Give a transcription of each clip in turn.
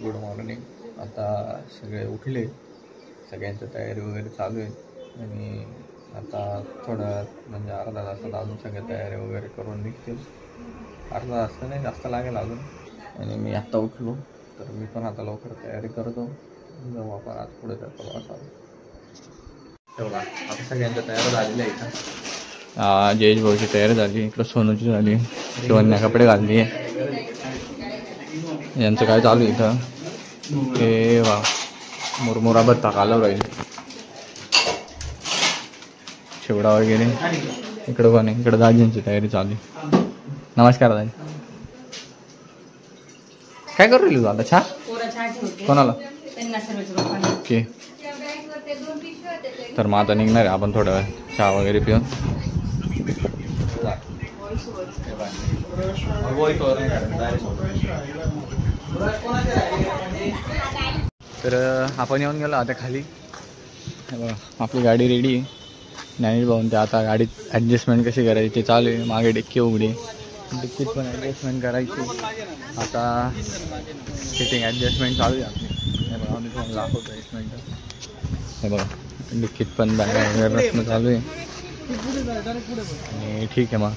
Good morning. आता सगळे उठले, सगळ्यांची तयारी वगैरे चालू आहे आणि आता थोडं म्हणजे अर्धा तासात अजून सगळे तयारी वगैरे करून निघतील. अर्धा तास नाही जास्त लागेल अजून. आणि मी आत्ता उठलो तर मी पण आता लवकर तयारी करतो, जाऊ आपण आज पुढे जातो असा तेवढा. आता सगळ्यांच्या तयारी झालेल्या आहे इथं. जयेश भाऊची तयारी झाली, इकडं सोनूची झाली, शिवन्या कपडे घालली. यांचं काय चालू आहे इथं हे वा मुरमुरा भत्ता कालव राहील, शेवडा वगैरे. इकडं पण आहे, इकडं दाजींची तयारी चालू आहे. नमस्कार दाजी, काय करू राहिली तू आता? चहा कोणाला? ओके. तर मग आता निघणार आहे आपण थोडा वेळ चहा वगैरे पिऊन. तर आपण येऊन गेलो आता खाली. आपली गाडी रेडी आहे. ज्ञानेश भाऊन ते आता गाडीत ॲडजस्टमेंट कशी करायची ते चालू आहे. मागे डिक्की उघडी, डिक्कीत पण ॲडजस्टमेंट करायची. आता सिटिंग ॲडजस्टमेंट चालू आहे आपली. हे बघा आम्ही तुम्हाला दाखवतो एक मिनटं. हे बघा डिक्कीत पण बॅग वगैरे प्रश्न चालू आहे. आणि ठीक आहे मग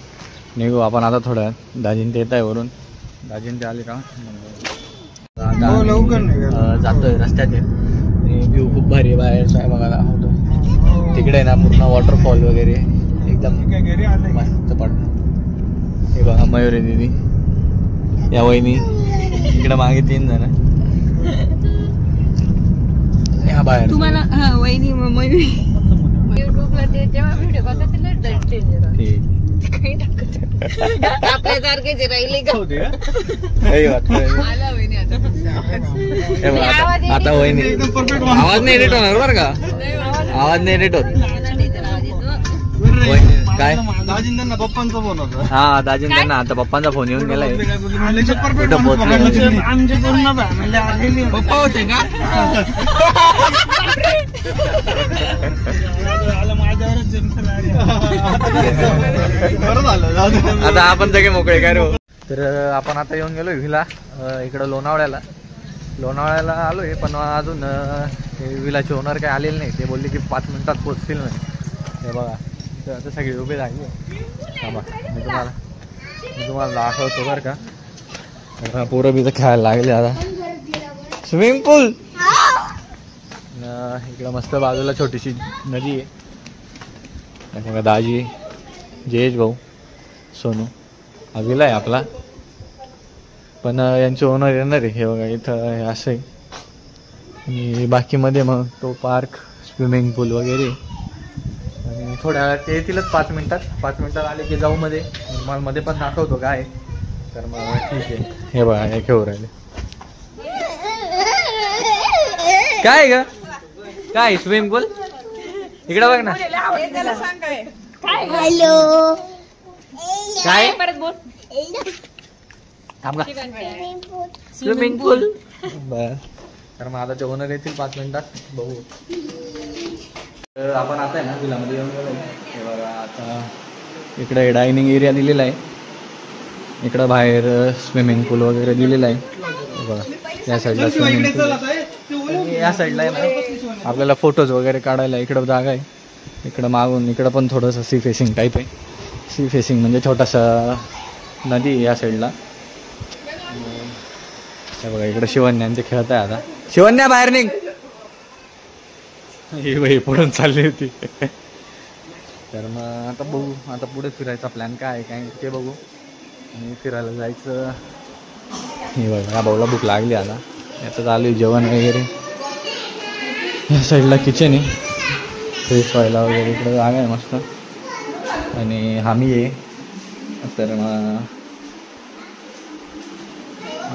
निघू आपण आता थोडं. दाजीन ते येत आहे वरून, दाजीन ते आले का जातोय रस्त्यात. व्ह्यू खूप भारी आहे बाहेरचा आहे बघायला होतो. तिकडे आहे ना पूर्ण वॉटरफॉल वगैरे एकदम मस्त पडतं. हे बघा मयुरी दिदी, या वहिनी, इकडे मागे 3 जण ह्या बाहेर. तुम्हाला वहिनी मयुरी युट्यूबला ते जेव्हा व्हिडिओ बघा आपल्यासारखेच राहिले का आता वहिनी आवाज नाही एडिट होणार बरं का, आवाज नाही एडिट होत. काय दाजींना पप्पांचा फोन होता. हा दाजींना आता पप्पांचा फोन येऊन गेलाय. पप्पा होते का? आता आपण सगळे मोकळे काय रो. तर आपण आता येऊन गेलो व्हिला इकडं लोणावळ्याला आलोय. पण अजून व्हिलाचे ओनर काही आलेले नाही. ते बोलले की 5 मिनिटात पोचतील नाही. हे बघा तर आता सगळे उभे झाले. थांबा मी तुम्हाला दाखवतो बरं का. पोरं बी तर खेळायला लागले आता. स्विमिंग पूल इकडं मस्त बाजूला छोटीशी नदी आहे. बघा दाजी, जयेश भाऊ, सोनू, हा विला आहे आपला. पण यांचे ओनर येणार आहे. हे बघा इथं हे असं आहे. आणि बाकीमध्ये मग तो पार्क, स्विमिंग पूल वगैरे. आणि थोड्या वेळात ते येतीलच 5 मिनिटात आले की जाऊ मध्ये. मला मध्ये पण दाखवतो काय. तर मग ठीक आहे. हे बघा हे खेळू राहिले. काय ग काय स्विमिंग पूल इकडे बघ ना. हॅलो काय स्विमिंग पूल. बर तर मग आता ते ओनर येतील 5 मिनिटात, बघू. आपण आता आहे ना विलामध्ये येऊन गेलो. हे बघा आता इकडे डायनिंग एरिया दिलेला आहे. इकडं बाहेर स्विमिंग पूल वगैरे दिलेला आहे. बघा या साईडला स्विमिंग पूल, या साईडला आहे ना आपल्याला फोटोज वगैरे काढायला इकडं जागा आहे. इकडं मागून इकडं पण थोडंसं सी फेसिंग टाईप आहे. सी फेसिंग म्हणजे छोटासा नदी या साईडला. हे बघा इकडं शिवन्यांचे खेळत आहे. आता शिवन्या बाहेर निघ. ही बाई पडून चालली होती. तर मग आता बघू, आता पुढे फिरायचा प्लॅन काय आहे काय ते बघू. आणि फिरायला जायचं. हे बघा या भाऊला भूक लागली आता. आता चालू आहे जेवण वगैरे. या साईडला किचन आहे, फ्रेश व्हायला वगैरे इकडं जागा आहे मस्त. आणि हामी आहे. तर मग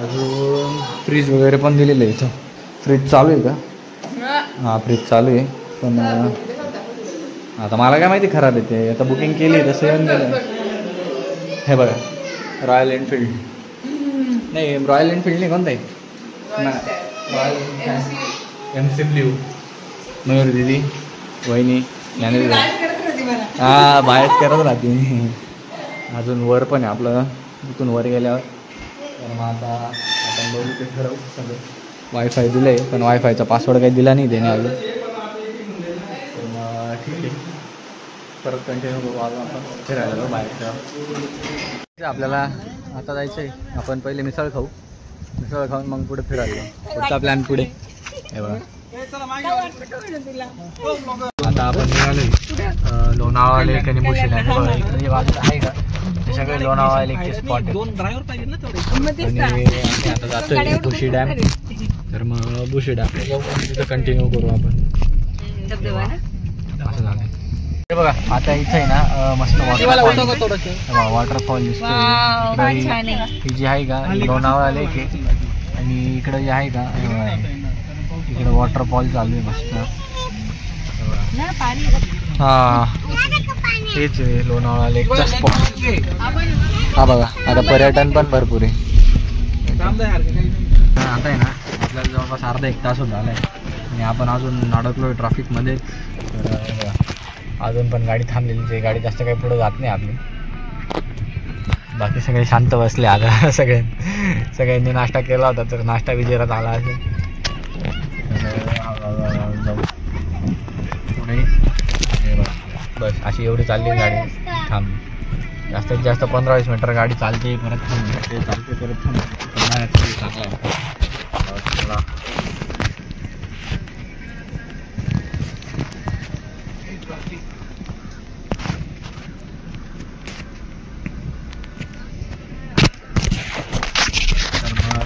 अजून फ्रीज वगैरे पण दिलेलं आहे इथं. फ्रीज चालू आहे का? हां फ्रीज चालू आहे. पण आता मला काय माहिती खराब येते. आता बुकिंग केली तसं येऊन गेलं. हे बघा रॉयल एनफिल्ड नाही, रॉयल एनफिल्ड नाही कोणता आहे, रॉयल MCW. मयूर दिदी, वहिनी, ज्ञानेश हां बाहेर करत राहते. अजून वर पण आहे आपलं, इथून वर गेल्यावर. तर मग आता आपण बघू ते ठरवू सगळं. वायफाय दिलं आहे, पण वायफायचा पासवर्ड काही दिला नाही त्याने अजून. मग ठीक आहे, परत कंटिन्यू करू. अजून आपण फिरायला बाहेरच्या. आपल्याला आता जायचं आहे. आपण पहिले मिसळ खाऊ, मिसळ खाऊन मग पुढे फिरायला जाऊ. पुढचा प्लॅन पुढे हे बघा. आता आपण निघालो लोणावळा लेक आणि बुशी डॅम. इकडे बाजूला आहे का ते सगळे लोणावळा लेकचे स्पॉट आहेत. आणि आता जातोय बुशी डॅम. तर मग बुशी डॅम जाऊ, तिथं कंटिन्यू करू आपण. असं झालं हे बघा. आता इथे आहे ना मस्त वॉटरफॉल दिसतोय. ही जी आहे का लोणावळा लेक आहे, आणि इकडं जे आहे का इकडं वॉटरफॉल चालू आहे मस्त. हा हेच आहे लोणावळा लेकचा स्पॉट. हा बघा, आता पर्यटन पण भरपूर आहे. आता आहे ना आपल्याला जवळपास अर्धा 1 तास होत झाला आहे, आणि आपण अजून अडकलो ट्रॅफिकमध्ये. तर अजून पण गाडी थांबलेली आहे. गाडी जास्त काही पुढे जात नाही आपली. बाकी सगळे शांत बसले. आता सगळ्यांनी नाश्ता केला होता, तर नाश्ता विजेरात आला असेल. जाऊ पुढे. बस अशी एवढी चालली गाडी थांबली. जास्तीत जास्त 15-20 मीटर गाडी चालते, परत थांबते, चालते परत थांबते. चांगला आहे.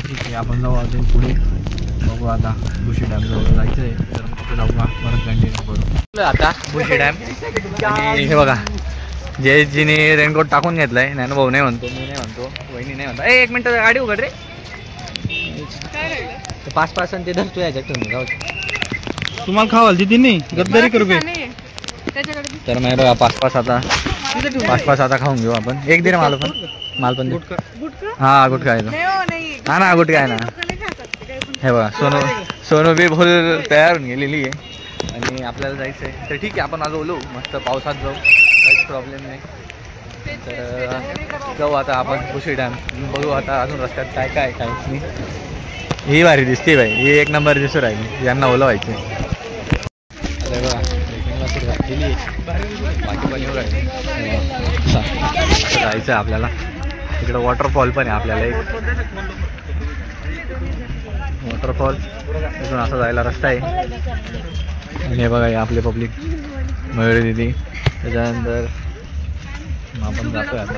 ठीक आहे, आपण जाऊ अजून पुढे. बघू आता बुशी डॅम जवळ जायचं आहे, तर मग जाऊ परत कंटिन्यू करू. आता बुशी डॅम. आणि हे बघा, जिने रेनकोट टाकून घेतलाय. ज्ञानू भाऊ नाही म्हणतो, मी नाही म्हणतो, वहिनी नाही म्हणतो. 1 मिनिट गाडी उघड रे. 5 ते धरतो याच्यात तुम्ही जाऊ. तुम्हाला खावाल तिथे नाही गद्दारी करू. तर मग बघा 5 आता खाऊन घेऊ आपण. एक दे रे माल पण हा गुटखा आहे ना. ना गुटखा आहे ना. हे बघा सोनू बी फुल तयार होऊन गेलेली आहे, आणि आपल्याला जायचं आहे. तर ठीक आहे, आपण आज ओलो मस्त पावसात जाऊ, काहीच प्रॉब्लेम नाही. तर जाऊ आता आपण बुशी डॅम. बघू आता अजून रस्त्यात काय काय काहीच नाही. ही भारी दिसते भाई, ही 1 नंबर दिसू राहिली. यांना ओलं व्हायचे. बघा ट्रेकिंगला सुरुवात केली आहे, बाकी पण येऊ राहिले. जायचं आहे आपल्याला. इकडं वॉटरफॉल पण आहे आपल्याला एक वॉटरफॉल. इथून असं जायला रस्ता आहे. आणि हे बघा हे आपले पब्लिक मयुरी दिदी. त्याच्यानंतर आपण जातोय आता.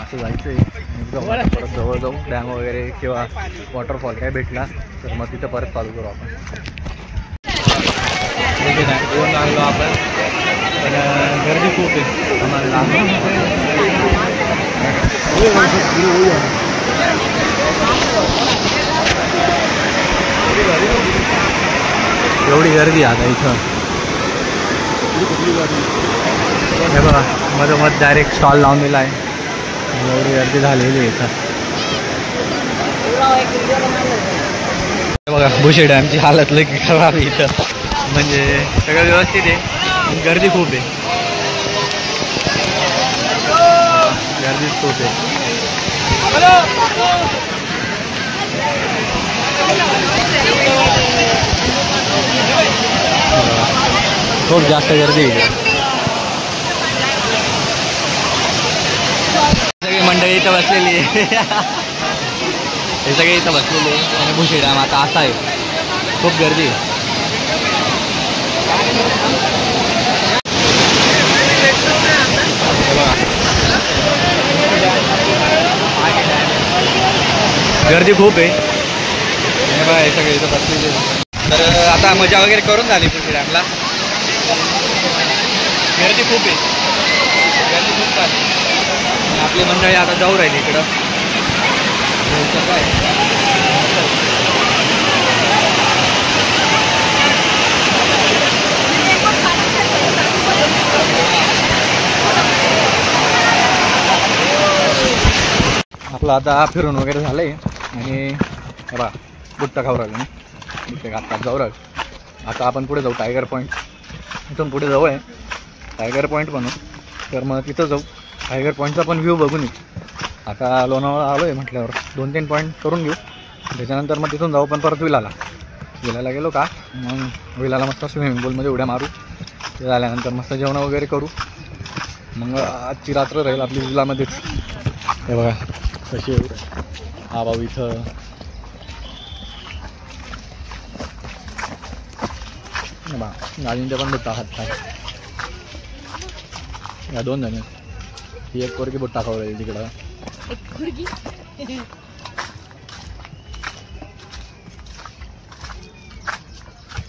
असं जायचं आहे एकदम. परत जवळ जाऊ डॅम वगैरे किंवा वॉटरफॉल काय भेटला तर मग तिथं परत चालू करू आपण. घेऊन आलो आपण, पण गर्दी खूप आहे आम्हाला. एवढी गर्दी आता इथं. हे बघा मधोमध डायरेक्ट स्टॉल लावून दिला आहे. एवढी गर्दी झालेली आहे इथं. हे बघा बुशी डॅमची हालत लई खराब आहे इथं. म्हणजे सगळं व्यवस्थित आहे, गर्दी खूप आहे. गर्दीच खूप आहे. खूप जास्त गर्दी आहे. सगळी मंडळी इथं बसलेली आहे. हे सगळे इथं बसलेले आहे. आणि बुशी डॅम आता असा आहे, खूप गर्दी आहे. गर्दी खूप आहे. हे सगळे इथं बसलेले. तर आता मजा वगैरे करून झाली बुशी डॅमला. गर्दी खूप आहे, गर्दी खूप चालली. आपली मंडळी आता जाऊ राहिली इकडं. आपलं आता फिरून वगैरे झालंय. आणि बघा बुट्टा खाऊ राहिलो मी इथे घातात जाऊ राहिलो. आता आपण पुढे जाऊ टायगर पॉईंट. इथून पुढे जाऊ आहे टायगर पॉईंट बनू. तर मग तिथं जाऊ टायगर पॉईंटचा पण व्ह्यू बघून येऊ. आता लोणावळा आलो आहे म्हटल्यावर 2-3 पॉईंट करून घेऊ. त्याच्यानंतर मग तिथून जाऊ पण परत विलाला गेलो का मग विलाला मस्त स्विमिंग पूलमध्ये उड्या मारू. ते झाल्यानंतर मस्त जेवण वगैरे करू. मग आजची रात्र राहील आपली विलामध्येच. हे बघा कशी हा भाऊ इथं बा गाडींच्या पण बुट्टा खात या 2 जण. ही एक पोरगी बुट्टा खाऊ राहील तिकडं.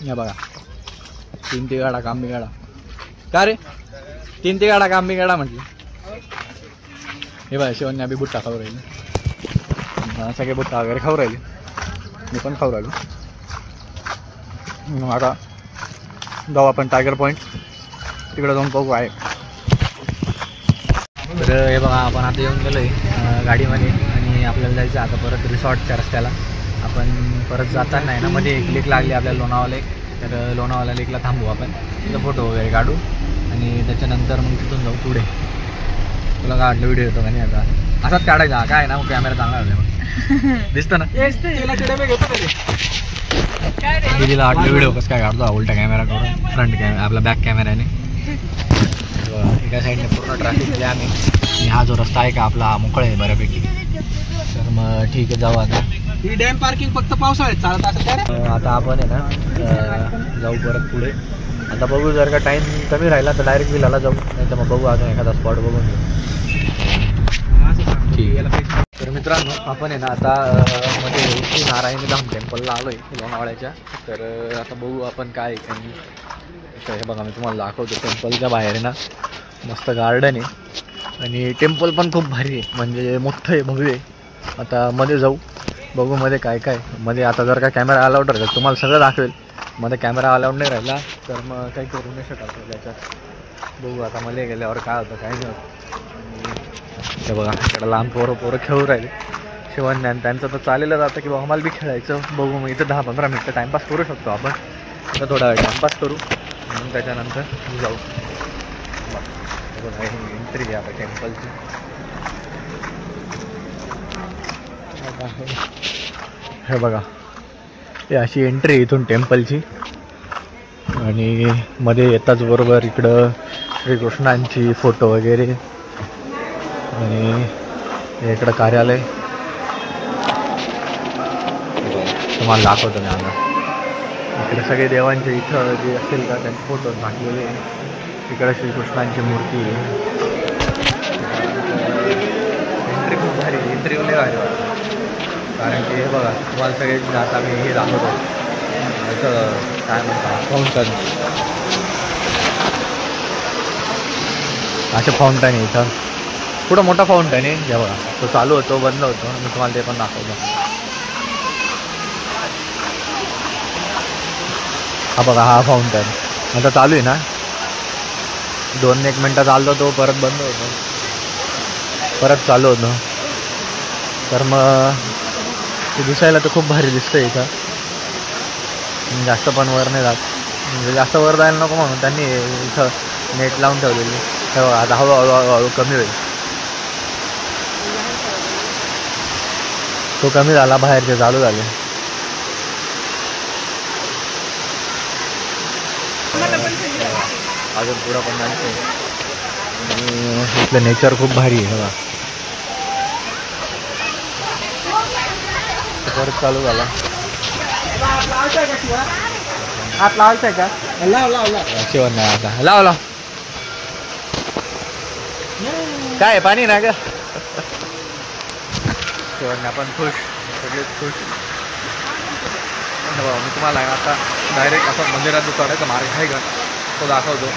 या बघा 3 तिगाडा काम बिगाडा. का रे 3 तिगाडा काम बिगाडा म्हटलं. हे बघा शिवण्या बी बुट्टा खाऊ राहिले. सगळे बुट्टा वगैरे खाऊ राहिले. मी पण खाऊ राहिलो. मग आता जाऊ आपण टायगर पॉईंट. तिकडे जाऊन बघू आहे. तर हे बघा आपण आता येऊन गेलो आहे गाडीमध्ये आणि आपल्याला जायचं आता परत रिसॉर्टच्या रस्त्याला. आपण परत जाताना आहे ना मध्ये एक लेक लागली आपल्याला लोणावळा लेक. तर लोणावळा लेकला थांबू आपण. तिथं फोटो वगैरे काढू आणि त्याच्यानंतर मग तिथून जाऊ पुढे. तुला काय वाटलं व्हिडिओ येतो का नाही आता असाच काढायचा काय ना मग कॅमेरा चांगला होता मग दिसतं ना. दिदीला वाटलं व्हिडिओ कसं काय काढतो उलटा कॅमेरा करून फ्रंट कॅमेरा आपला बॅक कॅमेऱ्याने. एका साईडने पूर्ण ट्रॅफिक दिले आम्ही. आणि हा जो रस्ता आहे का आपला मोकळा आहे बऱ्यापैकी. तर मग ठीक आहे जाऊ आता. ही डॅम पार्किंग फक्त पावसाळ्यात चालत असं. आता आपण आहे ना जाऊ परत पुढे. आता बघू जर का टाईम कमी राहिला तर डायरेक्ट विलाला जाऊ नाही तर मग बघू अजून एखादा स्पॉट बघून घेऊ. ठीक आहे. तर मित्रांनो आपण आहे ना आता मध्ये श्री नारायणी धाम टेम्पलला आलो आहे लोणावळ्याच्या. तर आता बघू आपण काय आणि हे बघा मी तुम्हाला दाखवतो. टेम्पलच्या बाहेर आहे ना मस्त गार्डन आहे आणि टेम्पल पण खूप भारी आहे म्हणजे मोठं आहे भव्य आहे. आता मध्ये जाऊ बघू मध्ये काय काय. मध्ये आता जर का कॅमेरा अलाउड राहिला तुम्हाला सगळं दाखवेल. मध्ये कॅमेरा अलाउड नाही राहिला तर मग काही करू नाही शकत त्याच्यात. बघू आता मध्ये गेल्यावर काय होतं काय नाही होतं. हे बघा इकडं लहान पोरं खेळू राहिले. शिवज्ञान त्यांचं तर चालेलं जातं की बाबा आम्हाला बी खेळायचं. बघू मग इथं 10-15 मिनटं टाईमपास करू शकतो आपण. तर थोडा वेळ टाईमपास करू मग त्याच्यानंतर जाऊ. बघा एंट्री आहे आता टेम्पलची. हे बघा हे अशी एंट्री इथून टेम्पलची. आणि मध्ये येताच बरोबर इकडं श्रीकृष्णांची फोटो वगैरे आणि इकडं कार्यालय तुम्हाला दाखवतो मी आता. इकडे सगळे देवांचे इथं जे असेल का त्यांचे फोटो टाकलेले. इकडे श्रीकृष्णांची मूर्ती. एंट्री खूप भारी एंट्री नाही राहिली कारण की हे बघा तुम्हाला सगळे आता मी हे दाखवतो असं काय म्हणतात फाउंटन. असे फाउंटन आहे इथं. पुढं मोठा फाउंटन आहे हे बघा. तो चालू होतो बंद होतो. मी तुम्हाला ते पण दाखवतो. हा बघा हा फाउंटन आता चालू आहे ना. 2-1 मिनटं चालतो तो परत बंद होतो परत चालू होतो. तर मग ते दिसायला तर खूप भारी दिसतं इथं. जास्त पण वर नाही जात म्हणजे जास्त वर जायला नको म्हणून त्यांनी इथं नेट लावून ठेवलेली. हे बघा आता हळूहळू कमी होईल. तो कमी झाला बाहेरचे चालू झाले. अजून पुढं पण जायचं आणि इथलं नेचर खूप भारी आहे बघा. परत चालू झाला. हात लावायचा का शिवण नाही आता लाव काय पाणी ना ग. शिवण आपण खुश सगळेच खुश. मी तुम्हाला आता डायरेक्ट असं मंदिरात जो चढायचा मार्ग आहे का तो दाखवतो.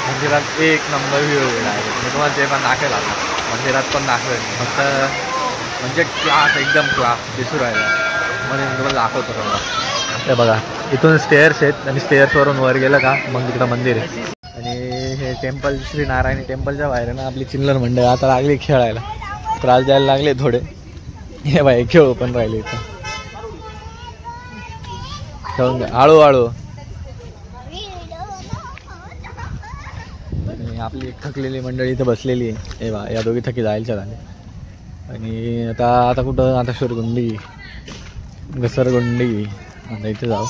मंदिरात 1 नंबर व्ह्यू डायरेक्ट. मी तुम्हाला ते पण दाखवेल आता मंदिरात पण दाखवेल. फक्त म्हणजे क्लास एकदम क्लास दिसू राहिला म्हणून मी तुम्हाला दाखवतो सगळं. हे बघा इथून स्टेअर्स आहेत आणि स्टेअर्सवरून वर गेलं का मग तिकडं मंदिर आहे. आणि हे टेम्पल श्री नारायणी टेम्पलच्या बाहेर ना आपली चिल्लर मंडळ आता लागली खेळायला. त्रास द्यायला लागले थोडे हे बाई खेळू पण राहिले इथं. खेळून घ्या हळूहळू. आणि आपली एक थकलेली मंडळी इथं बसलेली आहे. हे बा या दोघी थकी जायच्या झाले. आणि आता कुठं आता शोरगुंडी घसरगुंडी. आता इथे जाऊ.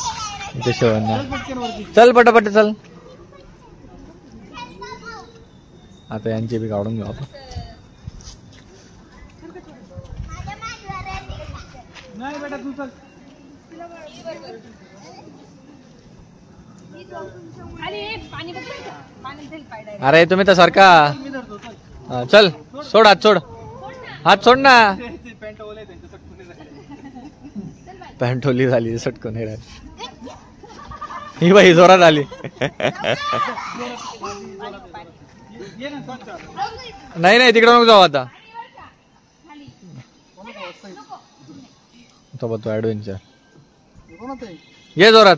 इथे शेवण्या. चल पटापट चल. आता यांची बी काढून घेऊ आपण. नाही बेटा तू चल. अरे तुम्ही तर सारखा. चल सोड हात सोड. हात सोड ना. पॅन्ट ओली झाली सटकून हे राहिली. ही बाई जोरात आली. नाही नाही तिकडे नको जाऊ आता. तो ऍडव्हेंचर ये जोरात.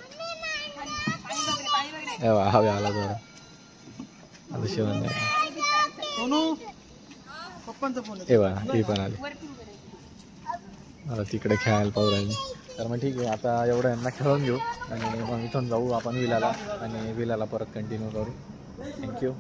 हवे आला जोरात. आता शिवण ही पण आली. आता तिकडे खेळायला पाहू राहिले. तर मग ठीक आहे आता एवढं यांना खेळून घेऊ आणि मग इथून जाऊ आपण विलाला आणि विलाला परत कंटिन्यू करू. थँक्यू.